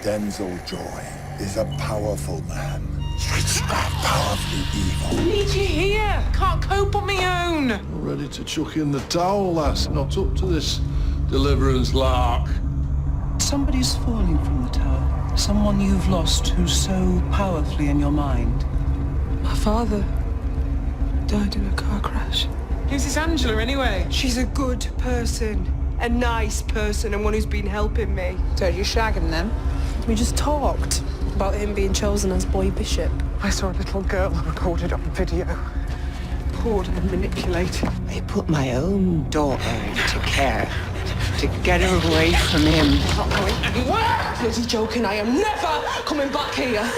Denzel Joy is a powerful man. Powerfully evil. I need you here. Can't cope on my own. I'm ready to chuck in the towel, lass. Not up to this deliverance lark. Somebody's falling from the tower. Someone you've lost who's so powerfully in your mind. My father died in a car crash. Who's this Angela, anyway? She's a good person. A nice person, and one who's been helping me. So you're shagging them? We just talked about him being chosen as boy bishop. I saw a little girl recorded on video. Poured and manipulated. I put my own daughter into care to get her away from him. I'm not going anywhere! Bloody joking, I am never coming back here.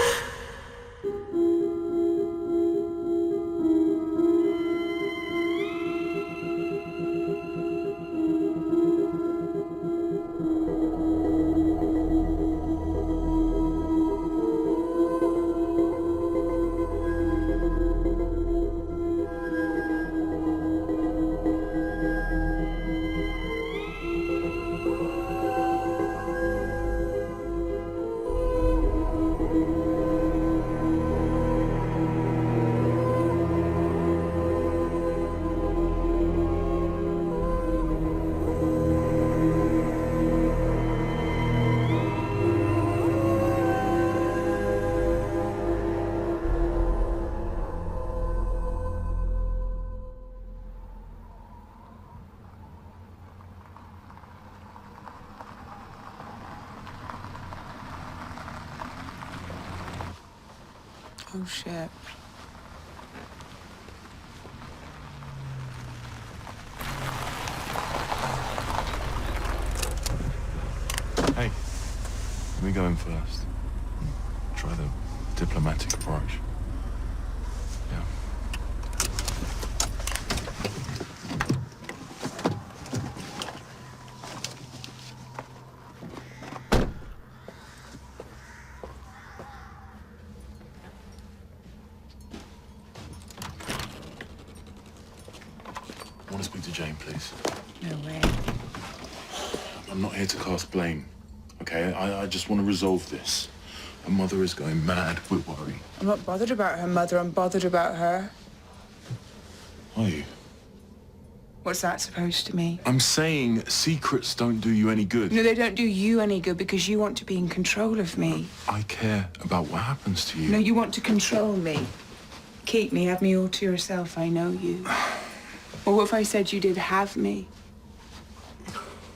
Oh, shit. Hey, let me go in first. Try the diplomatic approach. Yeah. I want to speak to Jane, please. No way. I'm not here to cast blame, okay? I just want to resolve this. Her mother is going mad with worry. I'm not bothered about her mother, I'm bothered about her. Are you? What's that supposed to mean? I'm saying secrets don't do you any good. No, they don't do you any good because you want to be in control of me. I care about what happens to you. No, you want to control me. Keep me, have me all to yourself, I know you. Or what if I said you did have me?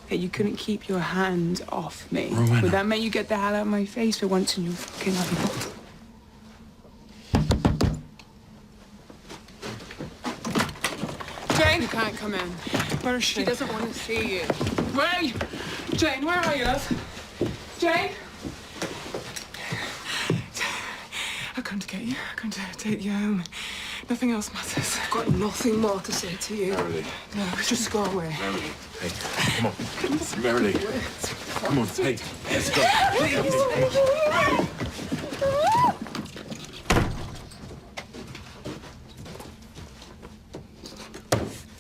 That you couldn't keep your hands off me? Rowena. Would that make you get the hell out of my face for once in your fucking life? Jane! You can't come in. Where is she? She doesn't want to see you. Where are you? Jane, where are you, love? Jane? I've come to get you. I've come to take you home. Nothing else matters. I've got nothing more to say to you. Merrily. No, just go away. Merrily. Hey, come on. Merrily. Come on, hey, let's go.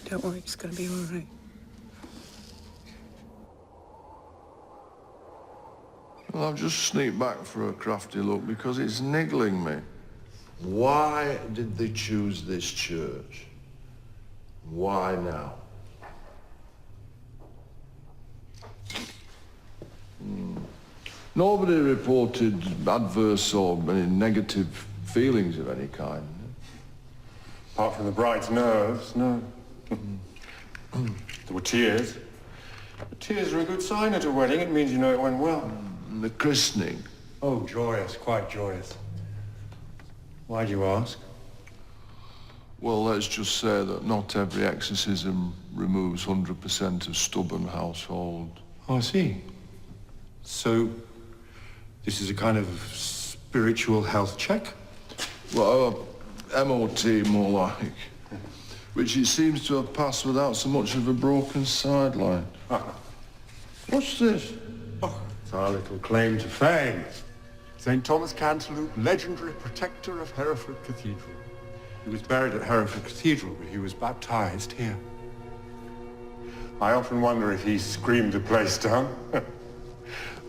Don't worry, it's gonna be all right. Well, I've just sneaked back for a crafty look because it's niggling me. Why did they choose this church? Why now? Nobody reported adverse or any negative feelings of any kind. Apart from the bride's nerves, no. There were tears. But tears are a good sign at a wedding. It means you know it went well. And the christening. Oh, joyous, quite joyous. Why do you ask? Well, let's just say that not every exorcism removes 100% of stubborn household. Oh, I see. So, this is a kind of spiritual health check? Well, MOT more like. Which it seems to have passed without so much of a broken sideline. What's this? Oh, it's our little claim to fame. St. Thomas Cantilupe, legendary protector of Hereford Cathedral. He was buried at Hereford Cathedral, but he was baptized here. I often wonder if he screamed the place down.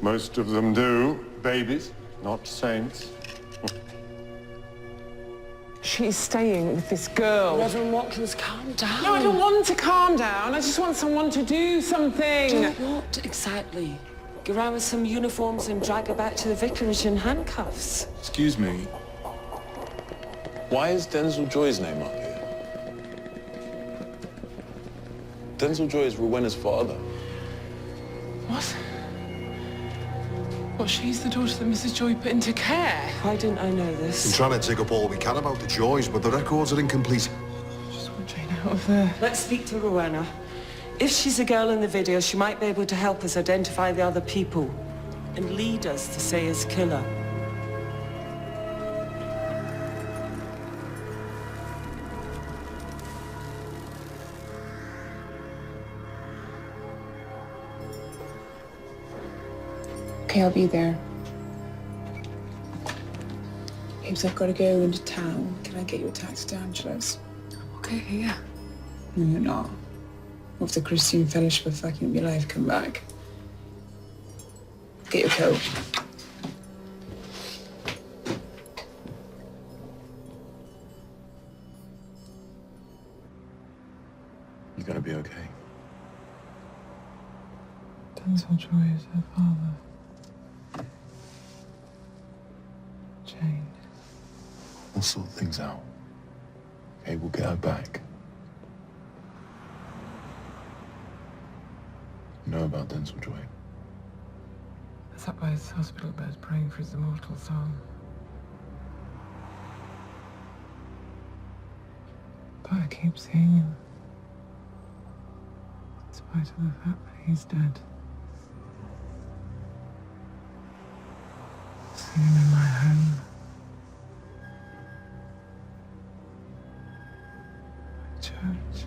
Most of them do. Babies, not saints. She's staying with this girl. Reverend Watkins, calm down. No, I don't want to calm down. I just want someone to do something. Do what exactly? Get around with some uniforms and drag her back to the vicarage in handcuffs. Excuse me. Why is Denzel Joy's name up here? Denzel Joy is Rowena's father. What? What, she's the daughter that Mrs. Joy put into care? Why didn't I know I'm this? trying to dig up all we can about the Joys, but the records are incomplete. I just want Jane out of there. Let's speak to Rowena. If she's a girl in the video, she might be able to help us identify the other people and lead us to Sayer's killer. Okay, I'll be there. Babes, I've got to go into town. Can I get you a taxi to Angela's? Okay, here. No, you're not. What if the Christian Fellowship of fucking up your life come back? Get your coat. You're gonna be okay. Denzel Joy is her father. Jane. We'll sort things out. Okay, we'll get her back. You know about Denzel Joy? I sat by his hospital bed praying for his immortal soul. But I keep seeing him. In spite of the fact that he's dead. Seeing him in my home. My church.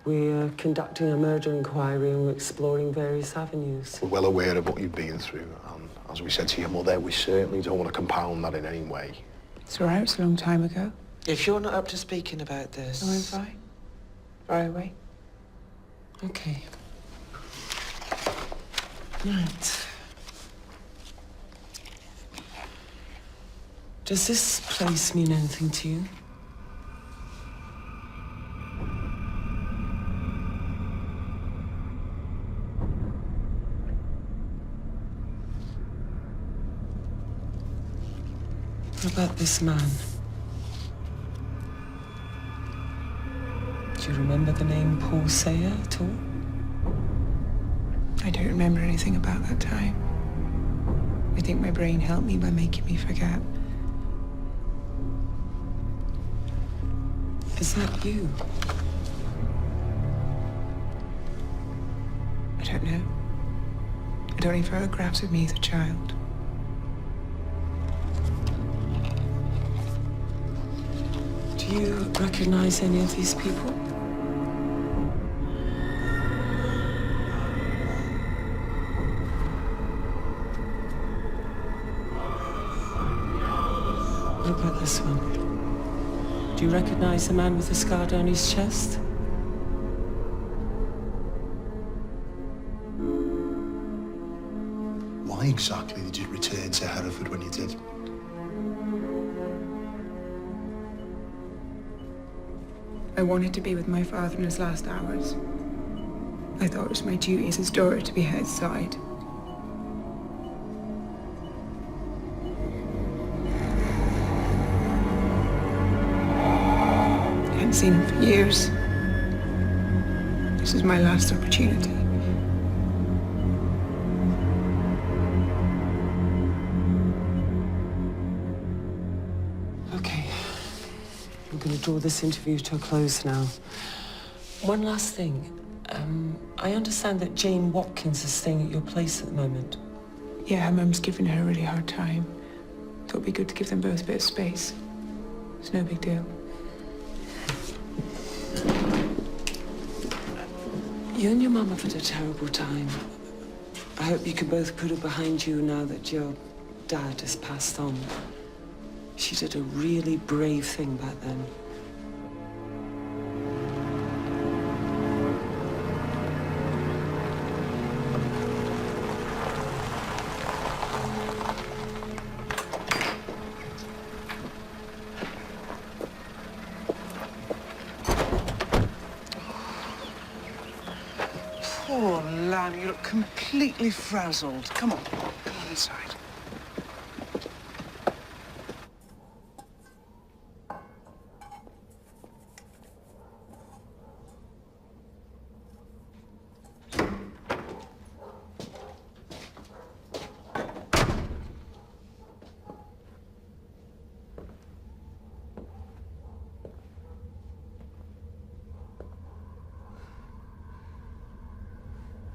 We're conducting a murder inquiry and we're exploring various avenues. We're well aware of what you've been through, and as we said to your mother, we certainly don't want to compound that in any way. It's all right, it's a long time ago. If you're not up to speaking about this... No, I'm fine. Far away. Okay. Right. Does this place mean anything to you? What about this man? Do you remember the name Paul Sayer at all? I don't remember anything about that time. I think my brain helped me by making me forget. Is that you? I don't know. I don't need photographs of me as a child. Do you recognize any of these people? What about this one? Do you recognize the man with the scar down his chest? Why exactly did you return to Hereford when you did? I wanted to be with my father in his last hours. I thought it was my duty as his daughter to be at his side. I hadn't seen him for years. This is my last opportunity. Okay. I'm going to draw this interview to a close now. One last thing. I understand that Jane Watkins is staying at your place at the moment. Yeah, her mum's giving her a really hard time. Thought it'd be good to give them both a bit of space. It's no big deal. You and your mum have had a terrible time. I hope you can both put it behind you now that your dad has passed on. She did a really brave thing back then. Poor lamb, you look completely frazzled. Come on inside.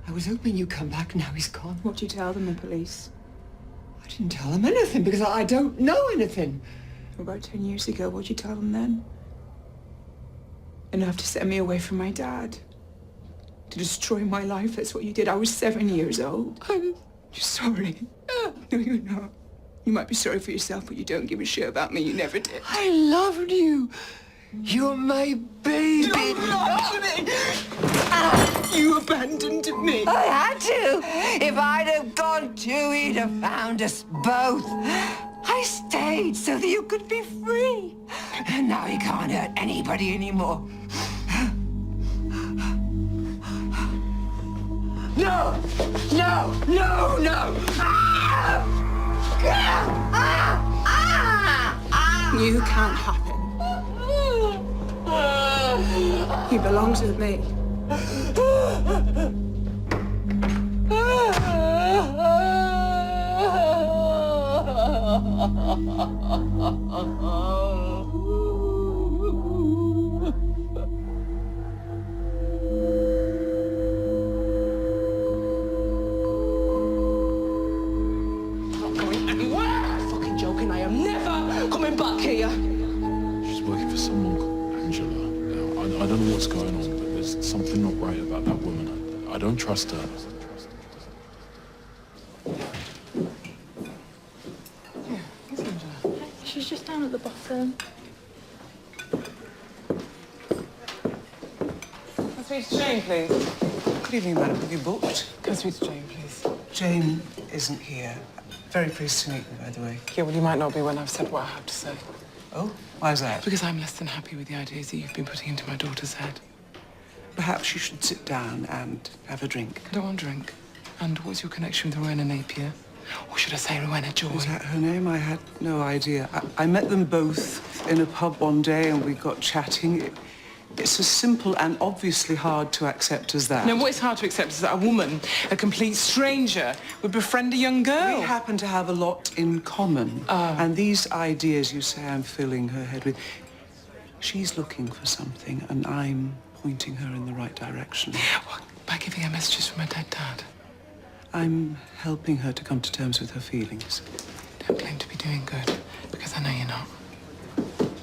I was hoping you'd come back. Now he's gone. What'd you tell them, the police? I didn't tell them anything because I don't know anything. About 10 years ago, what'd you tell them then? Enough to set me away from my dad. To destroy my life, that's what you did. I was 7 years old. You're sorry. No, you're not. You might be sorry for yourself, but you don't give a shit about me. You never did. I loved you. You're my baby. You loved me! You abandoned me. I had to. If I'd have gone too, he'd have found us both. I stayed so that you could be free. And now he can't hurt anybody anymore. No! No! No! No! Ah! Ah! Ah! Ah! You can't happen. He belongs with me. Not going anywhere. I'm fucking joking. I am never coming back here. She's working for someone called Angela. I don't know what's going on, but there's something not right about that woman. I don't trust her. She's just down at the bottom. Can I speak to Jane, please? Good evening, madam. Have you booked? Can I speak to Jane, please? Jane isn't here. Very pleased to meet you, by the way. Yeah, well, you might not be when I've said what I have to say. Oh, why is that? Because I'm less than happy with the ideas that you've been putting into my daughter's head. Perhaps you should sit down and have a drink. I don't want to drink. And what's your connection with Rowena Napier? Or should I say Rowena Joy? Is that her name? I had no idea. I met them both in a pub one day and we got chatting. It's as simple and obviously hard to accept as that. No, what is hard to accept is that a woman, a complete stranger, would befriend a young girl. We happen to have a lot in common. And these ideas you say I'm filling her head with, she's looking for something and I'm pointing her in the right direction. What, by giving her messages from her dead dad? I'm helping her to come to terms with her feelings. Don't claim to be doing good, because I know you're not.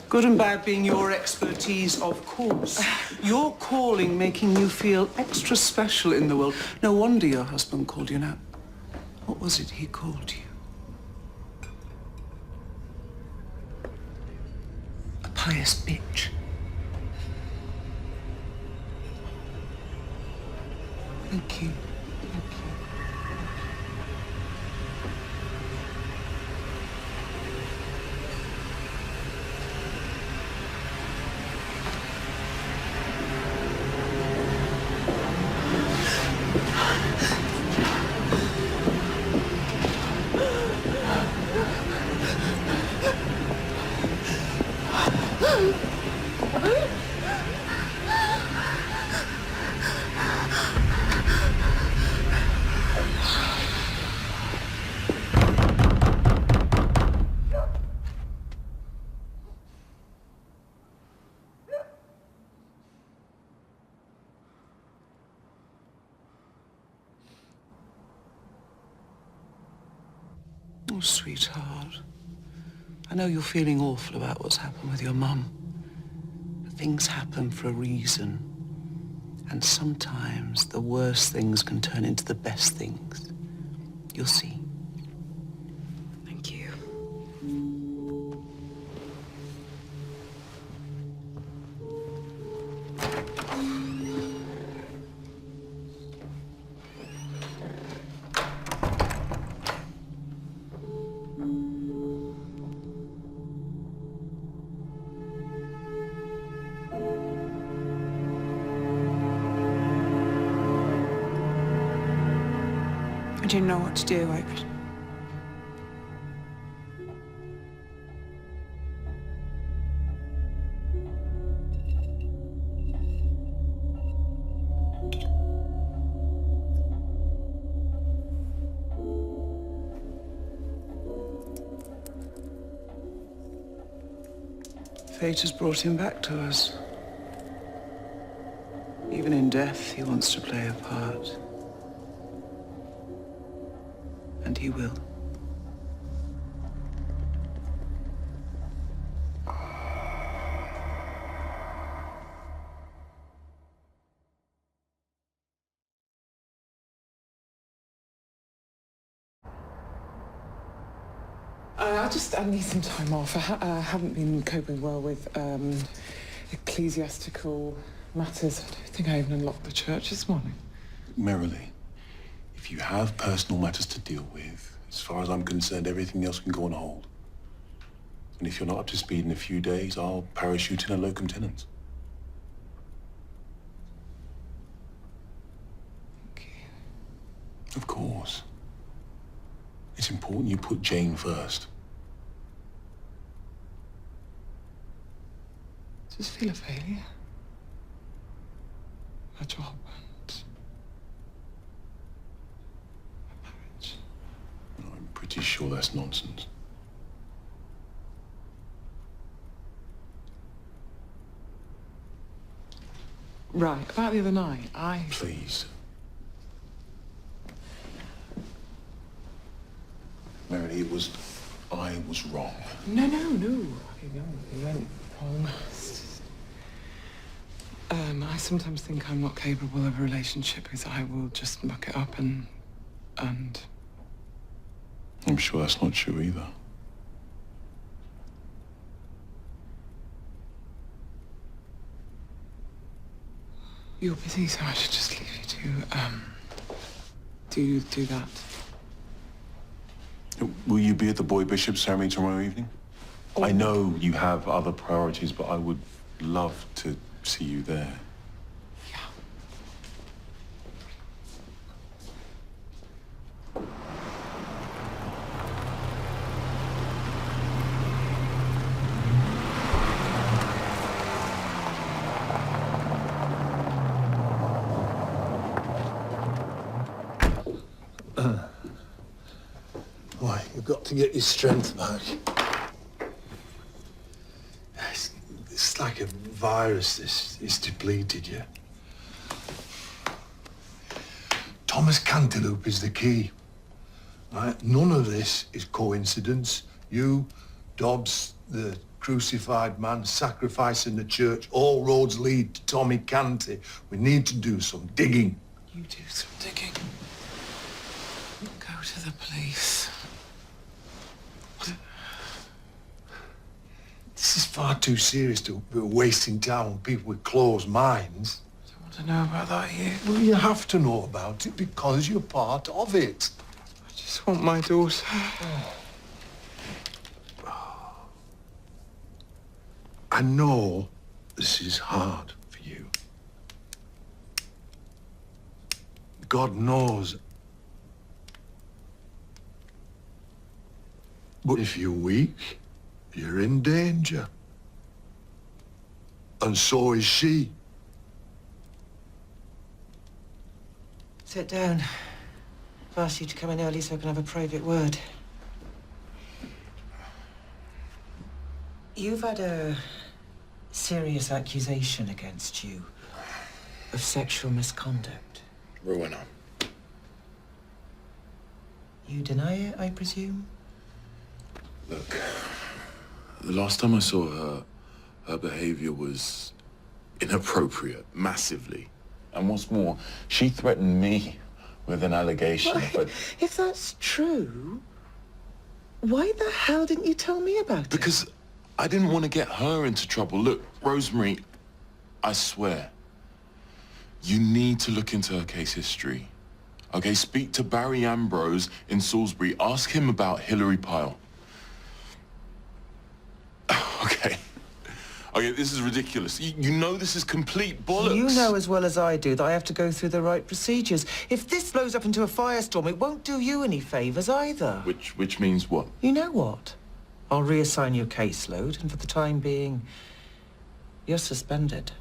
Good and bad being your expertise, of course. Your calling making you feel extra special in the world. No wonder your husband called you now. What was it he called you? A pious bitch. Thank you. Oh, sweetheart. I know you're feeling awful about what's happened with your mum. But things happen for a reason. And sometimes the worst things can turn into the best things. You'll see. Thank you. I didn't know what to do. Fate has brought him back to us. Even in death, he wants to play a part. And he will. I need some time off. I haven't been coping well with ecclesiastical matters. I don't think I even unlocked the church this morning. Merrily, if you have personal matters to deal with, as far as I'm concerned, everything else can go on hold. And if you're not up to speed in a few days, I'll parachute in a locum tenens. Okay. Of course. It's important you put Jane first. I just feel a failure. My job and my marriage. I'm pretty sure that's nonsense. Right, about the other night, Please. Merrily, I was wrong. No. You went wrong. I sometimes think I'm not capable of a relationship because I will just muck it up and... I'm sure that's not true either. You're busy, so I should just leave you to, do that. Will you be at the Boy Bishop ceremony tomorrow evening? Oh. I know you have other priorities, but I would love to see you there. Yeah. Why, you've got to get your strength back. It's like a virus, it's depleted you. Thomas Cantilupe is the key. Right? None of this is coincidence. You, Dobbs, the crucified man, sacrificing the church, all roads lead to Tommy Canty. We need to do some digging. You do some digging. Go to the police. This is far too serious to be wasting time on people with closed minds. I don't want to know about that here. Well, you have to know about it because you're part of it. I just want my daughter. I know this is hard for you. God knows. But if you're weak, you're in danger. And so is she. Sit down. I've asked you to come in early so I can have a private word. You've had a serious accusation against you of sexual misconduct. Rowena. You deny it, I presume? Look, the last time I saw her, her behavior was inappropriate, massively. And what's more, she threatened me with an allegation, but... If that's true, why the hell didn't you tell me about it? Because I didn't want to get her into trouble. Look, Rosemary, I swear, you need to look into her case history. Okay, speak to Barry Ambrose in Salisbury. Ask him about Hilary Pyle. Okay, this is ridiculous. You know this is complete bollocks. You know as well as I do that I have to go through the right procedures. If this blows up into a firestorm, it won't do you any favours either. Which means what? You know what? I'll reassign your caseload, and for the time being, you're suspended.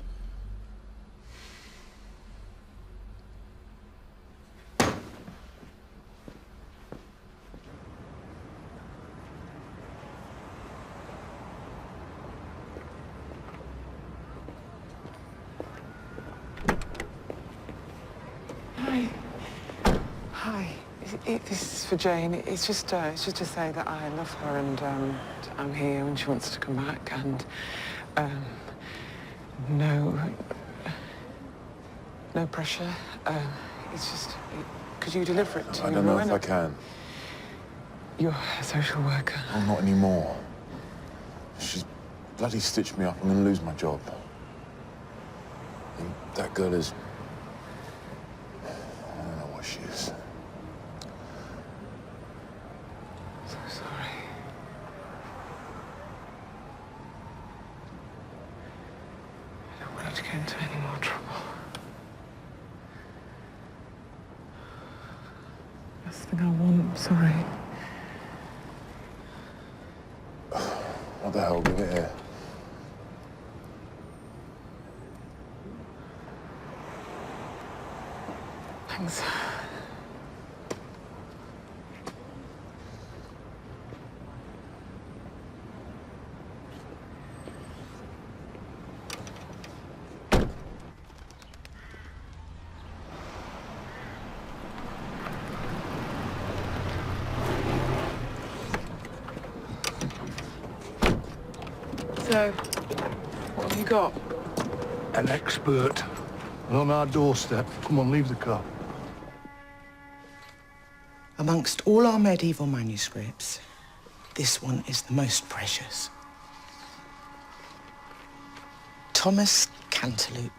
Hi. This is for Jane. It's just to say that I love her and I'm here when she wants to come back and no pressure. It's just, could you deliver it to I don't know Rowena? if I can. You're a social worker. Oh, not anymore. She's bloody stitched me up. I'm gonna lose my job. And that girl is... I don't know what she is. So sorry. I don't want her to get into any more trouble. That's the thing I want, I'm sorry. What the hell? Give it here. Thanks. So, what have you got? An expert. And on our doorstep. Come on, leave the car. Amongst all our medieval manuscripts, this one is the most precious. Thomas Cantilupe,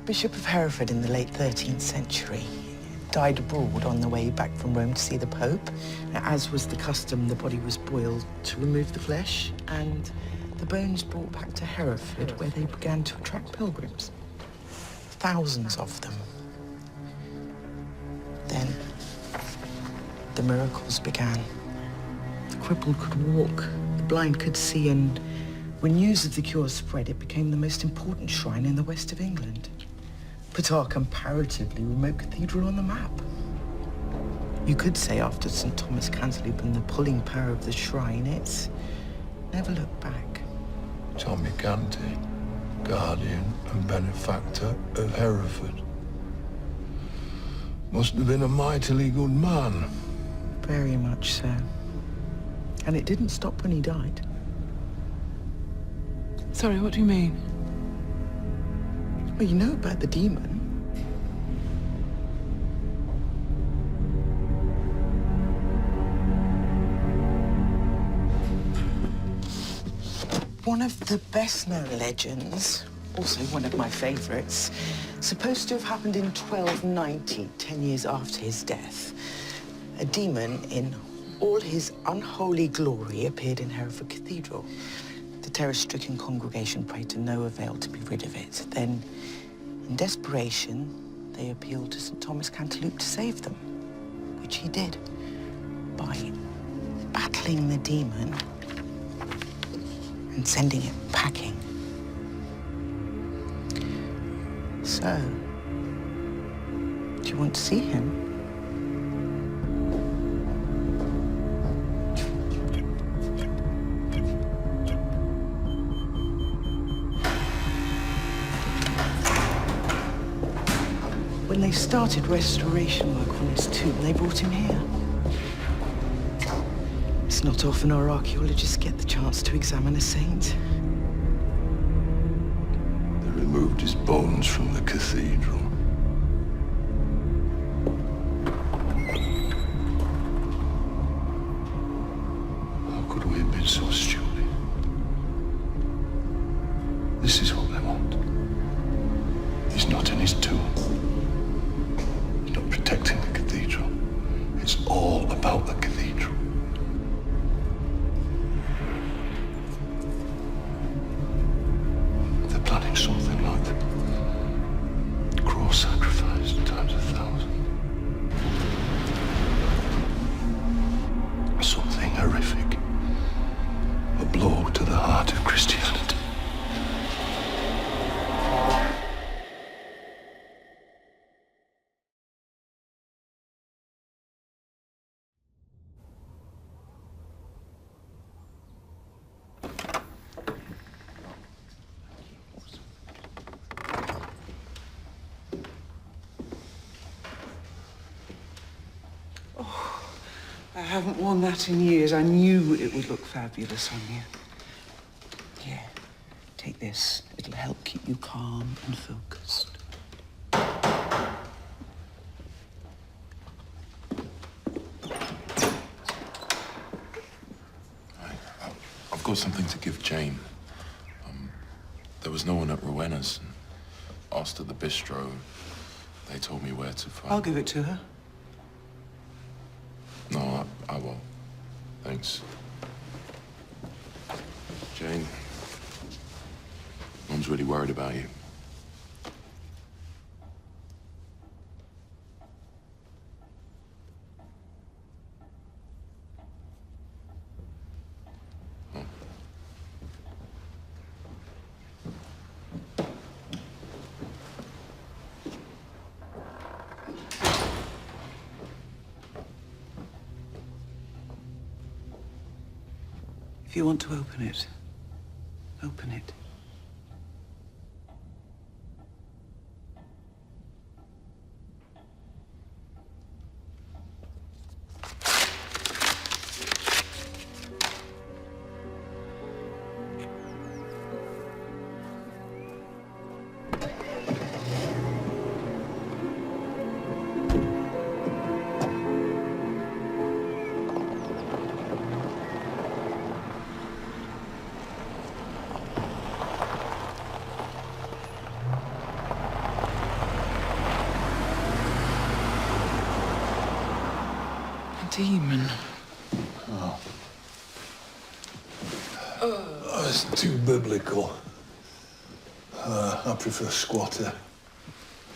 Bishop of Hereford in the late 13th century, died abroad on the way back from Rome to see the Pope. As was the custom, the body was boiled to remove the flesh, and the bones brought back to Hereford, where they began to attract pilgrims. Thousands of them. Then, the miracles began. The crippled could walk, the blind could see, and when news of the cure spread, it became the most important shrine in the west of England. Put our comparatively remote cathedral on the map. You could say after St. Thomas Cantilupe and the pulling power of the shrine, it's never looked back. Tommy Canty, guardian and benefactor of Hereford. Must have been a mightily good man. Very much so. And it didn't stop when he died. Sorry, what do you mean? Well, you know about the demon. One of the best-known legends, also one of my favorites, supposed to have happened in 1290, 10 years after his death. A demon in all his unholy glory appeared in Hereford Cathedral. The terror-stricken congregation prayed to no avail to be rid of it. Then, in desperation, they appealed to St. Thomas Cantilupe to save them, which he did by battling the demon and sending it packing. So, do you want to see him? When they started restoration work on his tomb, they brought him here. It's not often our archaeologists get the chance to examine a saint. They removed his bones from the cathedral. could we have been so stupid? This is what they want. He's not in his tomb. He's not protecting the cathedral. It's all about the cathedral. They're planning something like the cross sacrifice times 1,000. Something horrific. A blow to the heart of Christianity. I haven't worn that in years. I knew it would look fabulous on you. Here, take this. It'll help keep you calm and focused. I've got something to give Jane. There was no one at Rowena's. Asked at the bistro. They told me where to find... I'll give it to her. No, I won't. Thanks. Jane, Mom's really worried about you. If you want to open it, open it. Demon. Oh, it's too biblical. I prefer squatter.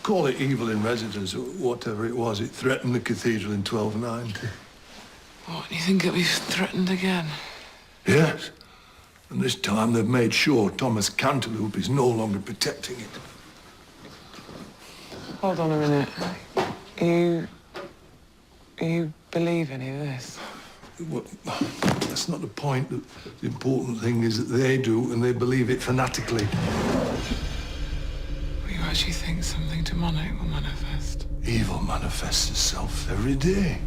Call it evil in residence, or whatever it was. It threatened the cathedral in 1290. What, do you think it'll be threatened again? Yes. And this time they've made sure Thomas Cantilupe is no longer protecting it. Hold on a minute. You believe any of this? Well, that's not the point. The important thing is that they do, and they believe it fanatically. You actually think something demonic will manifest? Evil manifests itself every day,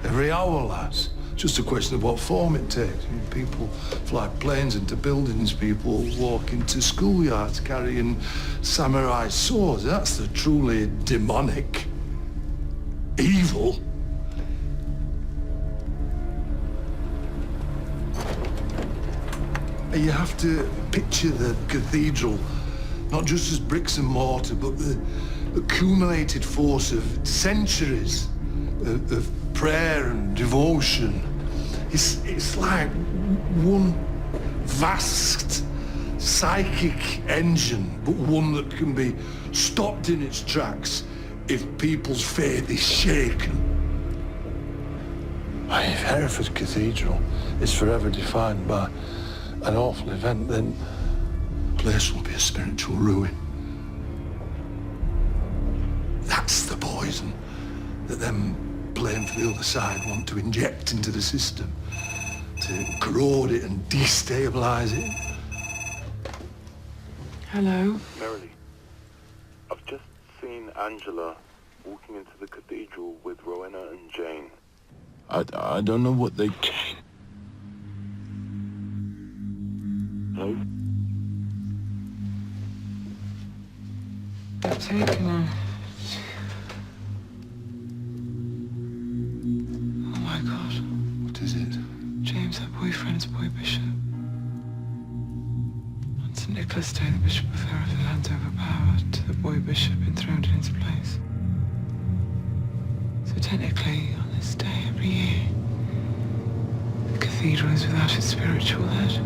every hour, lads. Just a question of what form it takes. I mean, people fly planes into buildings, people walk into schoolyards carrying samurai swords. That's the truly demonic evil. You have to picture the cathedral not just as bricks and mortar, but the accumulated force of centuries of prayer and devotion. It's like one vast psychic engine, but one that can be stopped in its tracks if people's faith is shaken. If Hereford Cathedral is forever defined by an awful event, then the place will be a spiritual ruin. That's the poison that them playing for the other side want to inject into the system, to corrode it and destabilize it. Hello? Merrily, I've just seen Angela walking into the cathedral with Rowena and Jane. I don't know what they... Hello? They've taken her. Oh my God. What is it? James, her boyfriend's boy bishop. On St. Nicholas Day, the Bishop of Hereford hands over power to the boy bishop enthroned in his place. So technically, on this day every year, the cathedral is without its spiritual head.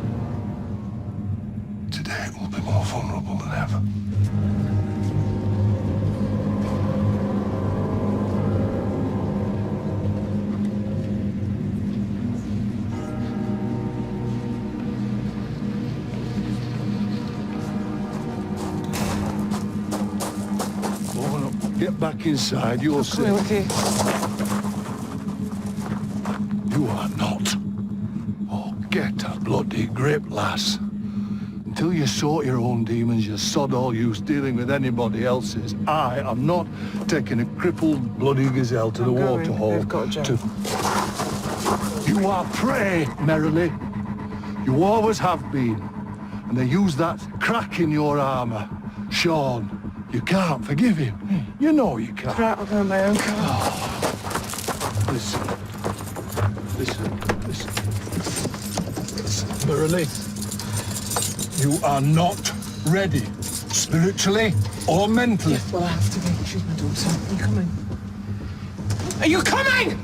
Today it will be more vulnerable than ever. Get back inside, you're safe. Coming with you. You are not. Oh, get a bloody grip, lass. Until you sort your own demons, you're sod all use dealing with anybody else's. I am not taking a crippled bloody gazelle to the waterhole. They've got Joe. You are prey, Merrily. You always have been. And they use that crack in your armour. Sean, you can't forgive him. You know you can't. Right, I'll go in my own car. Oh. Listen. Merrily, you are not ready, spiritually or mentally. Yes, well, I have to be. She's my daughter. Are you coming? Are you coming?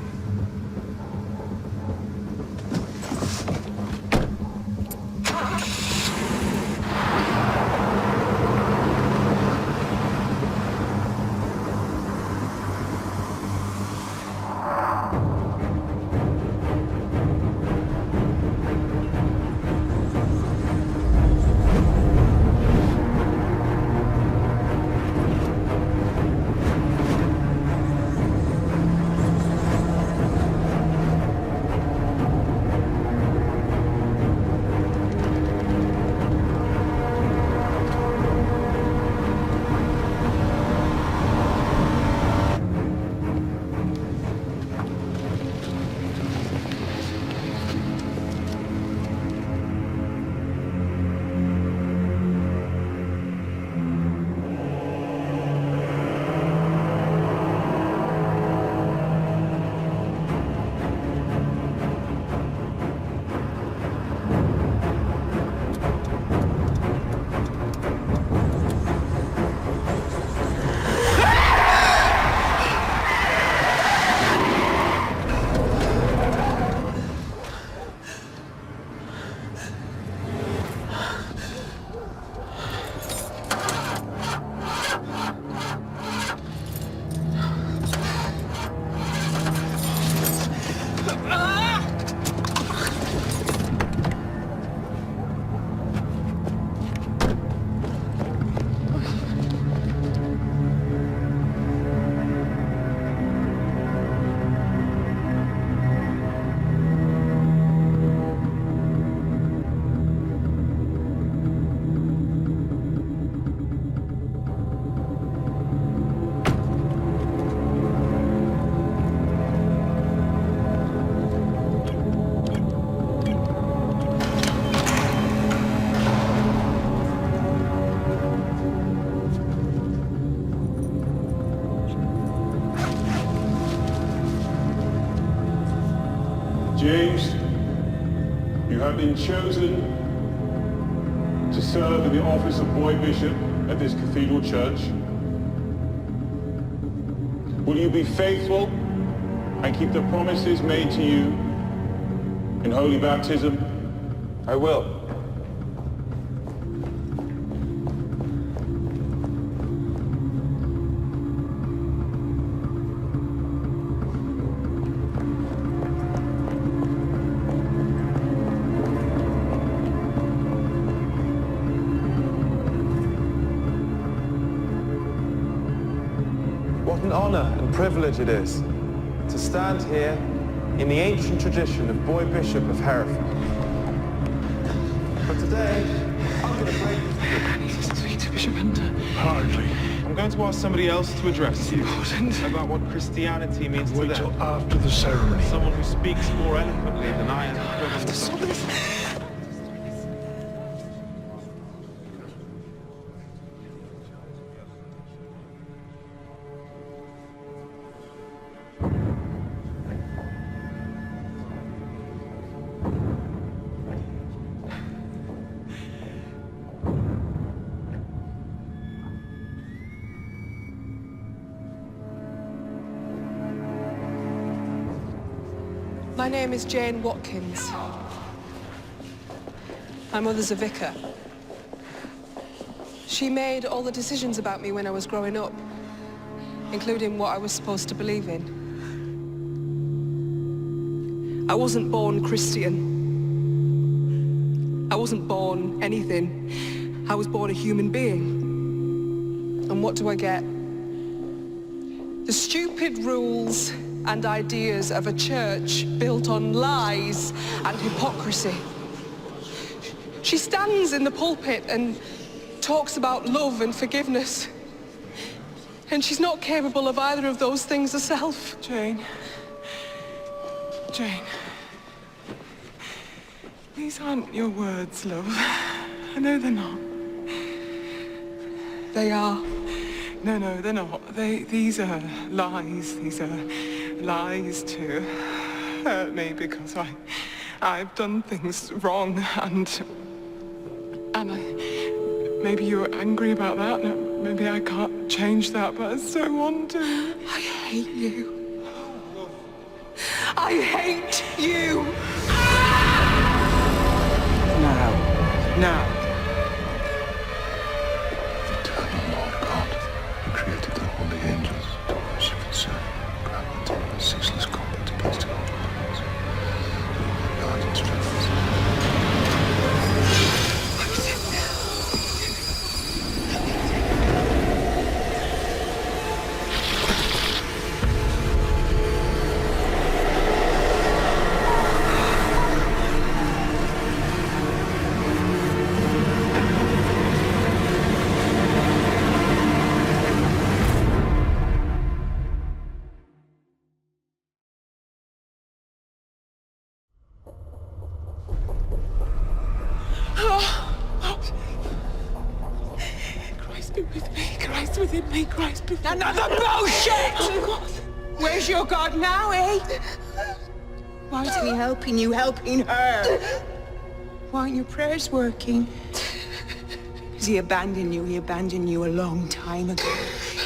James, you have been chosen to serve in the office of boy bishop at this cathedral church. Will you be faithful and keep the promises made to you in holy baptism? I will. What an honor and privilege it is to stand here in the ancient tradition of boy bishop of Hereford. But today, I'm going to break... I need to speak to Bishop Hunter. Hardly. I'm going to ask somebody else to address you about what Christianity means to them. Wait till after the ceremony. Someone who speaks more eloquently than I am. I have to stop this. My name is Jane Watkins. My mother's a vicar. She made all the decisions about me when I was growing up, including what I was supposed to believe in. I wasn't born Christian. I wasn't born anything. I was born a human being. And what do I get? The stupid rules and ideas of a church built on lies and hypocrisy. She stands in the pulpit and talks about love and forgiveness. And she's not capable of either of those things herself. Jane. Jane. These aren't your words, love. I know they're not. They are. No, they're not. These are lies. These are lies to hurt me because I've done things wrong and maybe you're angry about that. No, maybe I can't change that, but I so want to. I hate you. I hate you! Now. Eternal Lord God, who created the holy angels to worship and serve, grant unto them a ceaseless comfort to peace to all minds. Your guardian strength. Christ be with me. Christ within me. Christ be with me. Another bullshit! Where's your God now, eh? Why isn't he helping you, helping her? Why aren't your prayers working? Because he abandoned you. He abandoned you a long time ago.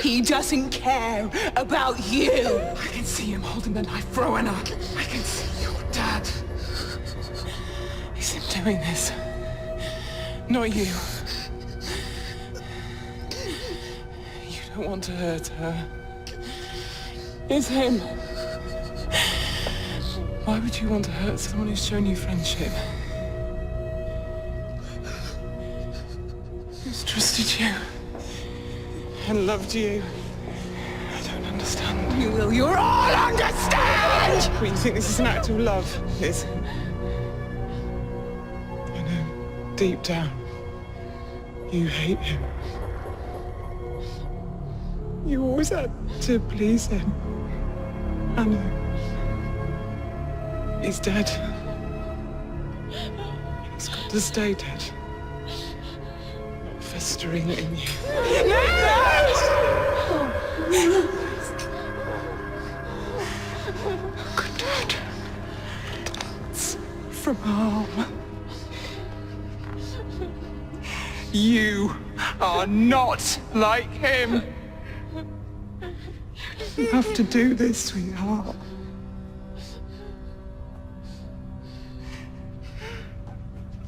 He doesn't care about you. I can see him holding the knife, throwing her. I can see your dad. Is him doing this? Not you. You don't want to hurt her. It's him. Why would you want to hurt someone who's shown you friendship? Who's trusted you and loved you? I don't understand. You will. You'll all understand! But you think this is an act of love, Liz? I know, deep down, you hate him. You always had to please him. I know. He's dead. He's got to stay dead. Not festering in you. Good dad. It's from harm. You are not like him. You have to do this, sweetheart.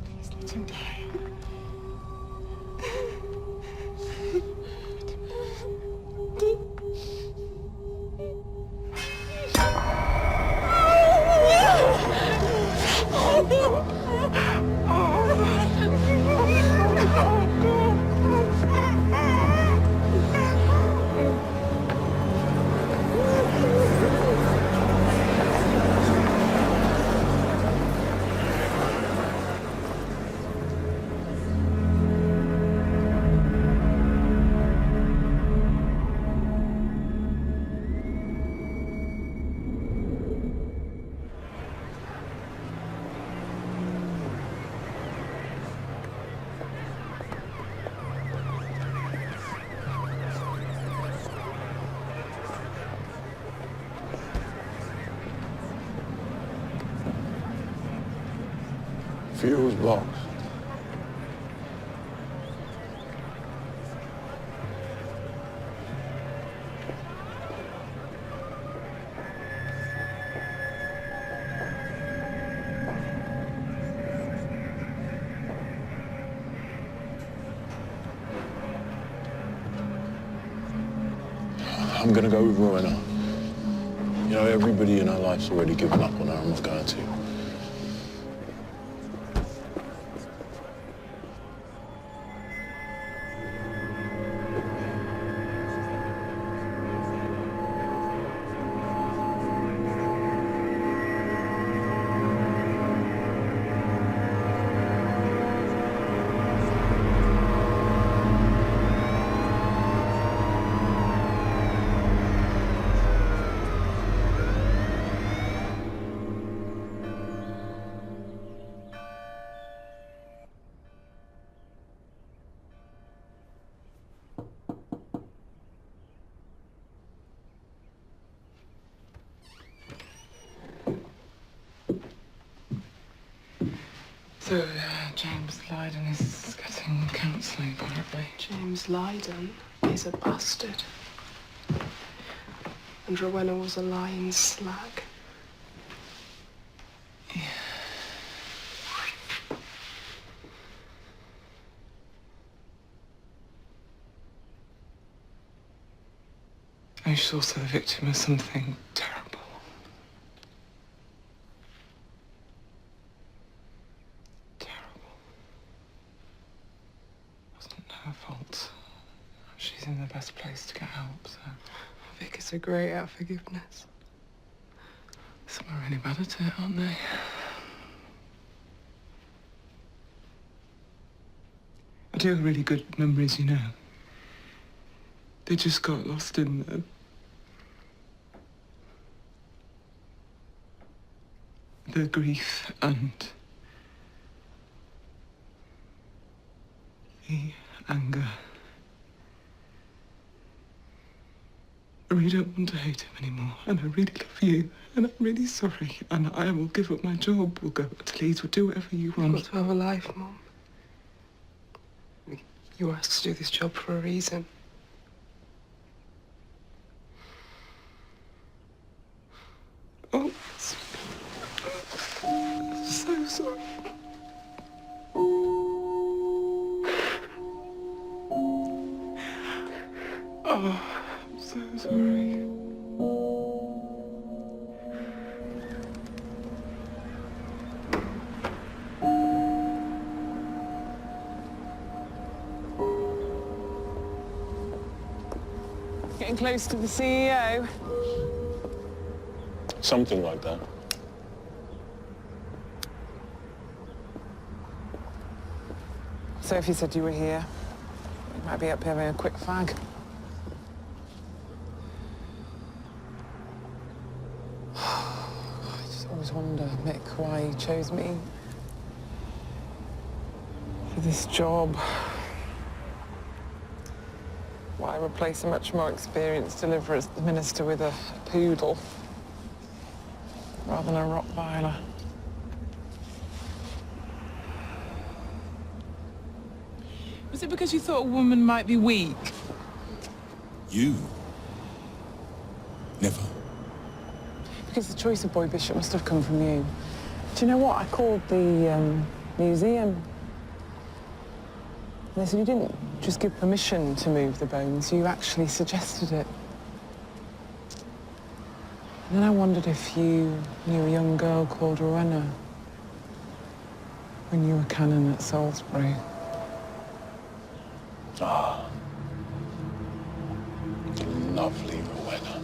Please let him die. Fuse box. I'm gonna go with Rowena. You know, everybody in her life's already given up on her. I'm not going to. So, James Lydon is getting counselling, apparently. James Lydon is a bastard. And Rowena was a lying slag. Yeah. And she's also the victim of something terrible. Her fault. She's in the best place to get help, so... Vickers are great at forgiveness. Some are really bad at it, aren't they? I do have really good memories, you know. They just got lost in the grief and the anger. I really don't want to hate him anymore, and I really love you, and I'm really sorry, and I will give up my job, we'll go to Leeds, we'll do whatever you want. You've got to have a life, Mum. You asked to do this job for a reason. Oh, I'm so sorry. Oh, I'm so sorry. Getting close to the CEO. Something like that. Sophie said you were here. You might be up here having a quick fag. I just always wonder, Mick, why he chose me for this job. Why replace a much more experienced deliverer minister with a poodle rather than a Rottweiler? Was it because you thought a woman might be weak? You? Never. Because the choice of Boy Bishop must have come from you. Do you know what? I called the museum. And they said you didn't just give permission to move the bones, you actually suggested it. And then I wondered if you knew a young girl called Rowena when you were canon at Salisbury. Ah. Lovely Rowena.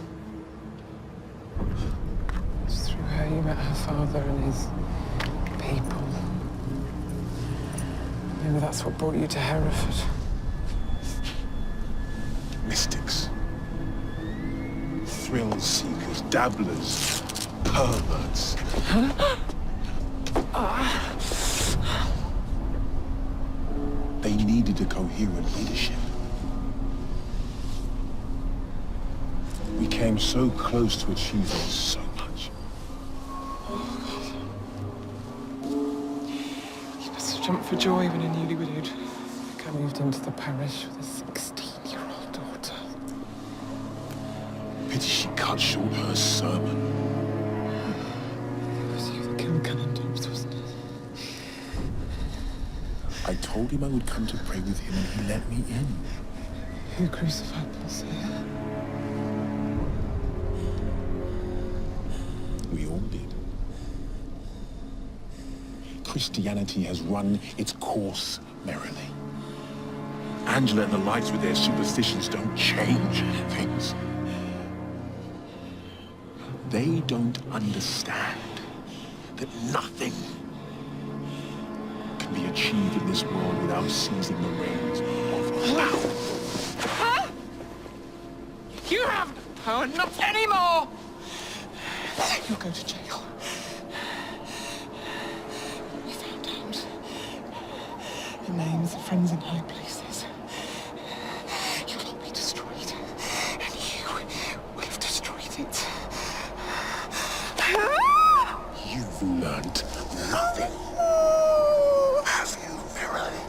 It's through her you met her father and his people. Maybe that's what brought you to Hereford. Mystics. Thrill seekers, dabblers, perverts. They needed a coherent leadership. We came so close to achieving so much. You must have jumped for joy when a newly widowed I moved into the parish with a 16-year-old daughter. Pity she cut short her sermon. It was you that killed Canon Dobbs, wasn't it? I told him I would come to pray with him and he let me in. Who crucified Paul? We all did. Christianity has run its course merrily. Angela and the lights with their superstitions don't change things. They don't understand that nothing can be achieved in this world without seizing the reins of power. Huh? You have no power, not anymore! You'll go to jail. We found out the names of friends in high places. You will be destroyed, and you will have destroyed it. You've learned nothing. Have you, Merrily?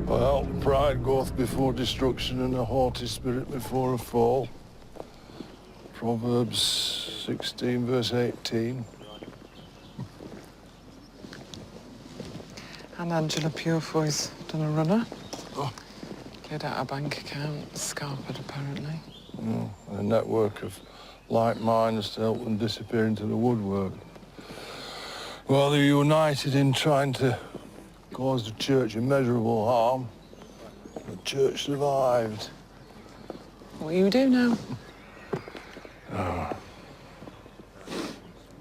Well, pride goeth before destruction and a haughty spirit before a fall. Proverbs 16, verse 18. And Angela Purefoy's done a runner. Oh. Cleared out our bank account, scarpered apparently. Oh, a network of like minds to help them disappear into the woodwork. Well, they're united in trying to cause the church immeasurable harm. The church survived. What do you do now?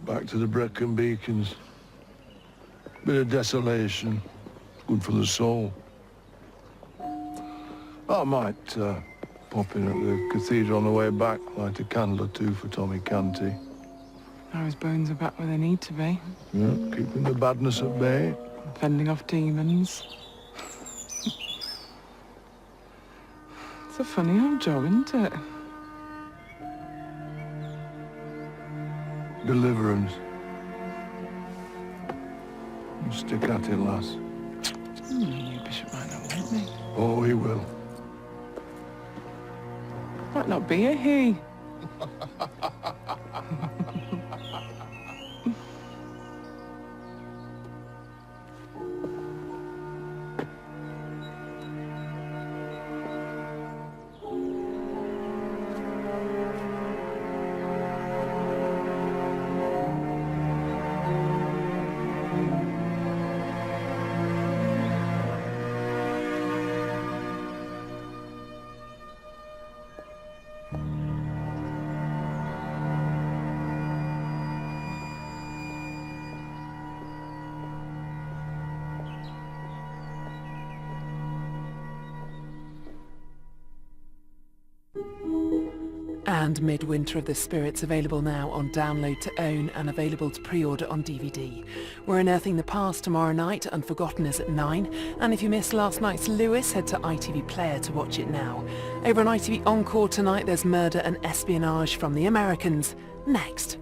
Back to the Brecon Beacons. Bit of desolation. Good for the soul. I might pop in at the cathedral on the way back, light a candle or two for Tommy Canty. Now his bones are back where they need to be. Yeah, keeping the badness at bay. Fending off demons. It's a funny old job, isn't it? Deliverance. Stick at it, lass. New bishop might not want me. Oh, he will. Might not be a he. And Midwinter of the Spirits available now on download to own and available to pre-order on DVD. We're unearthing the past tomorrow night, Unforgotten is at 9. And if you missed last night's Lewis, head to ITV Player to watch it now. Over on ITV Encore tonight, there's Murder and Espionage from the Americans. Next.